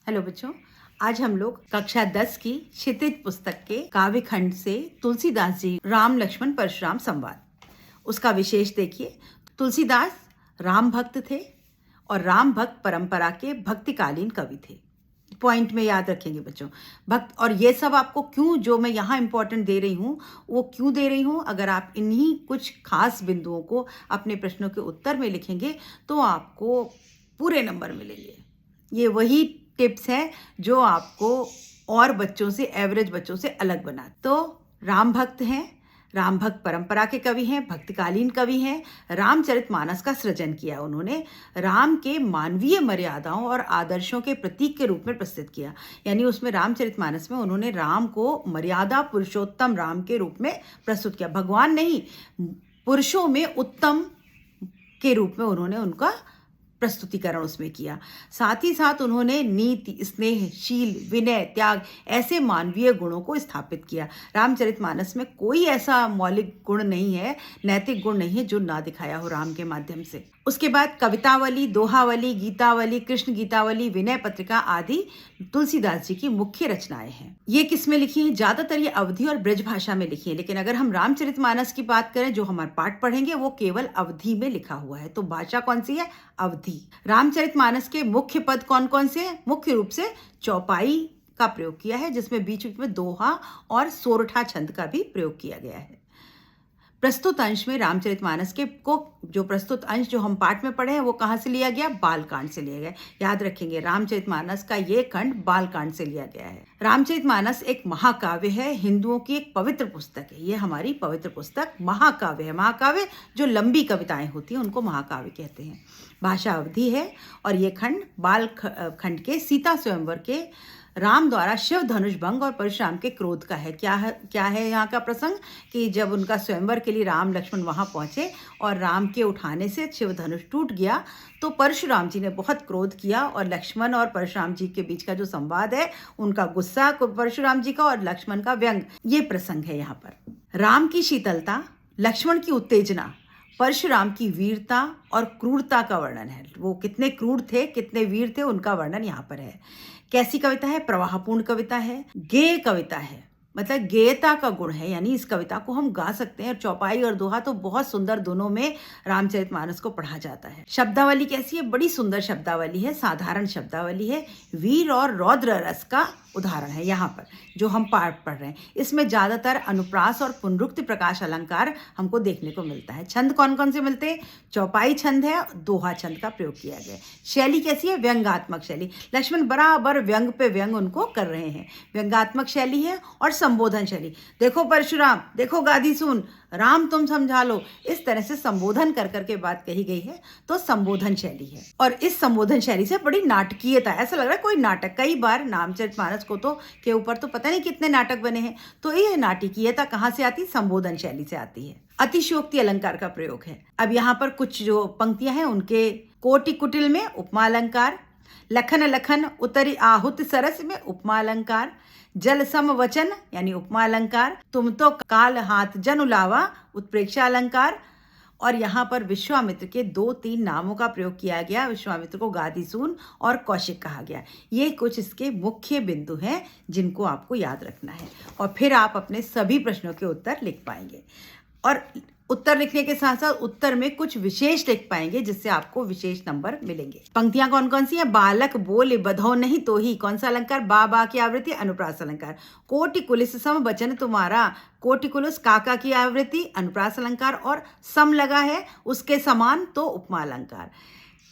Hello बच्चों, आज हम लोग कक्षा 10 की क्षितिज पुस्तक के काव्य खंड से तुलसीदास जी राम लक्ष्मण परशुराम संवाद उसका विशेष देखिए। तुलसीदास राम भक्त थे और राम भक्त परंपरा के भक्तिकालीन कवि थे। पॉइंट में याद रखेंगे बच्चों, भक्त। और ये सब आपको क्यों जो मैं यहाँ इंपॉर्टेंट दे रही हूँ वो क्यों दे रही हूँ, अगर आप इन्हीं कुछ खास बिंदुओं को अपने प्रश्नों के उत्तर में लिखेंगे तो आपको पूरे नंबर मिलेंगे। ये वही टिप्स हैं जो आपको और बच्चों से, एवरेज बच्चों से अलग बना। तो राम भक्त हैं, राम भक्त परंपरा के कवि हैं, भक्तिकालीन कवि हैं। रामचरितमानस का सृजन किया उन्होंने, राम के मानवीय मर्यादाओं और आदर्शों के प्रतीक के रूप में प्रस्तुत किया। यानी उसमें रामचरितमानस में उन्होंने राम को मर्यादा पुरुषोत्तम राम के रूप में प्रस्तुत किया। भगवान नहीं, पुरुषों में उत्तम के रूप में उन्होंने उनका प्रस्तुतिकरण उसमें किया। साथ ही साथ उन्होंने नीति, स्नेह, शील, विनय, त्याग ऐसे मानवीय गुणों को स्थापित किया। रामचरितमानस में कोई ऐसा मौलिक गुण नहीं है, नैतिक गुण नहीं है जो ना दिखाया हो राम के माध्यम से। उसके बाद कवितावली, दोहावली, गीतावली, कृष्ण गीतावली, विनय पत्रिका आदि तुलसीदास जी की मुख्य रचनाएं हैं। ये किस में लिखी हैं? ज्यादातर ये अवधी और ब्रज भाषा में लिखी है, लेकिन अगर हम रामचरितमानस की बात करें जो हमारे पाठ पढ़ेंगे वो केवल अवधी में लिखा हुआ है। तो भाषा कौन सी है? अवधी। रामचरितमानस के मुख्य पद कौन कौन से हैं? मुख्य रूप से चौपाई का प्रयोग किया है, जिसमें बीच बीच में दोहा और सोरठा छंद का भी प्रयोग किया गया है। प्रस्तुत अंश में रामचरितमानस के को जो प्रस्तुत अंश जो हम पाठ में पढ़े हैं वो कहाँ से लिया गया? बालकांड से लिया गया। याद रखेंगे, रामचरितमानस का ये खंड बालकांड से लिया गया है। रामचरितमानस एक महाकाव्य है, हिंदुओं की एक पवित्र पुस्तक है। ये हमारी पवित्र पुस्तक महाकाव्य है। महाकाव्य जो लंबी कविताएं होती हैं उनको महाकाव्य कहते हैं। भाषा अवधी है और ये खंड बाल खंड के सीता स्वयंवर के राम द्वारा शिव धनुष भंग और परशुराम के क्रोध का है। क्या है यहाँ का प्रसंग कि जब उनका स्वयंवर के लिए राम लक्ष्मण वहाँ पहुँचे और राम के उठाने से शिव धनुष टूट गया तो परशुराम जी ने बहुत क्रोध किया और लक्ष्मण और परशुराम जी के बीच का जो संवाद है, उनका गुस्सा परशुराम जी का और लक्ष्मण का व्यंग, ये प्रसंग है यहाँ पर। राम की शीतलता, लक्ष्मण की उत्तेजना, परशुराम की वीरता और क्रूरता का वर्णन है। वो कितने क्रूर थे, कितने वीर थे, उनका वर्णन यहाँ पर है। कैसी कविता है? प्रवाहपूर्ण कविता है, गेय कविता है, मतलब गेयता का गुण है, यानी इस कविता को हम गा सकते हैं। चौपाई और दोहा तो बहुत सुंदर, दोनों में रामचरितमानस को पढ़ा जाता है। शब्दावली कैसी है? बड़ी सुंदर शब्दावली है, साधारण शब्दावली है। वीर और रौद्र रस का उदाहरण है यहाँ पर जो हम पाठ पढ़ रहे हैं। इसमें ज्यादातर अनुप्रास और पुनरुक्ति प्रकाश अलंकार हमको देखने को मिलता है। छंद कौन कौन से मिलते हैं? चौपाई छंद है, दोहा छंद का प्रयोग किया गया है। शैली कैसी है? व्यंगात्मक शैली। लक्ष्मण बराबर व्यंग पे व्यंग उनको कर रहे हैं। व्यंगात्मक शैली है और संबोधन शैली। देखो परशुराम, देखो गादी सुन, राम तुम समझा लो, इस तरह से संबोधन कर करके बात कही गई है, तो संबोधन शैली है। और इस संबोधन शैली से बड़ी नाटकीयता, ऐसा लग रहा है कोई नाटक। कई बार रामचरितमानस को तो के ऊपर तो पता नहीं कितने नाटक बने हैं। तो ये नाटकीयता कहाँ से आती? संबोधन शैली से आती है। अतिशयोक्ति अलंकार का प्रयोग है। अब यहाँ पर कुछ जो पंक्तियां हैं उनके कोटि कुटिल में उपमा अलंकार, लखन लखन उतरी आहुत सरस में उपमा अलंकार, जल सम वचन यानी उपमा अलंकार, तुम तो काल हाथ जन उलावा उत्प्रेक्षा अलंकार। और यहाँ पर विश्वामित्र के 2-3 नामों का प्रयोग किया गया। विश्वामित्र को गादीसून और कौशिक कहा गया। ये कुछ इसके मुख्य बिंदु हैं जिनको आपको याद रखना है, और फिर आप अपने सभी प्रश्नों के उत्तर लिख पाएंगे। और उत्तर लिखने के साथ साथ उत्तर में कुछ विशेष लिख पाएंगे जिससे आपको विशेष नंबर मिलेंगे। पंक्तियां कौन कौन सी है? बालक बोले बधो नहीं तो ही, कौन सा अलंकार? बा की आवृत्ति, अनुप्रास अलंकार। कोटि कुलिस सम वचन तुम्हारा, कोटि कुलिस काका की आवृत्ति, अनुप्रास अलंकार। और सम लगा है उसके समान तो उपमा अलंकार।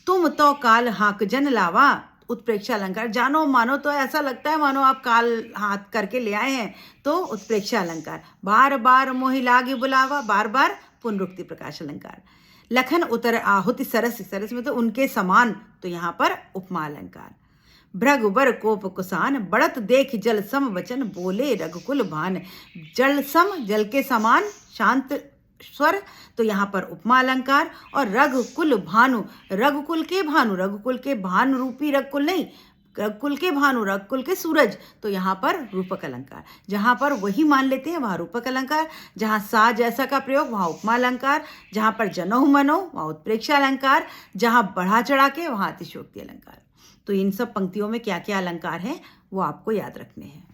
तुम तो काल हाक जन लावा, उत्प्रेक्षा अलंकार। जानो मानो तो ऐसा लगता है मानो आप काल हाथ करके ले आए हैं, तो उत्प्रेक्षा अलंकार। बार बार मोहि लागे बुलावा, बार बार पुनरुक्ति प्रकाश अलंकार। लखन उतर आहुति सरस, सरस में तो उनके समान, तो यहाँ पर उपमा अलंकार। भृग बर कोप कुसान, बढ़त देख जल सम वचन, बोले रघुकुल भान। जल सम, जल के समान, शांत स्वर, तो यहाँ पर उपमा अलंकार। और रघुकुल भानु, रघुकुल के भानु, रघुकुल के भानु रूपी रघुकुल नहीं, रघुकुल के भानु, रघुकुल के सूरज, तो यहाँ पर रूपक अलंकार। जहाँ पर वही मान लेते हैं वहाँ रूपक अलंकार, जहाँ सा जैसा का प्रयोग वहाँ उपमा अलंकार, जहाँ पर जनहु मनो वहाँ उत्प्रेक्षा अलंकार, जहाँ बढ़ा चढ़ा के वहाँ अतिशयोक्ति अलंकार। तो इन सब पंक्तियों में क्या क्या अलंकार हैं वो आपको याद रखने हैं।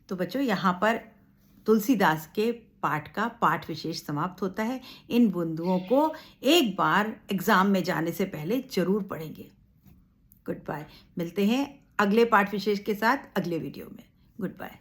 तो बच्चों, यहाँ पर तुलसीदास के पाठ का पाठ विशेष समाप्त होता है। इन बिंदुओं को एक बार एग्जाम में जाने से पहले जरूर पढ़ेंगे। Good bye. मिलते हैं अगले पाठ विशेष के साथ अगले वीडियो में। Good bye.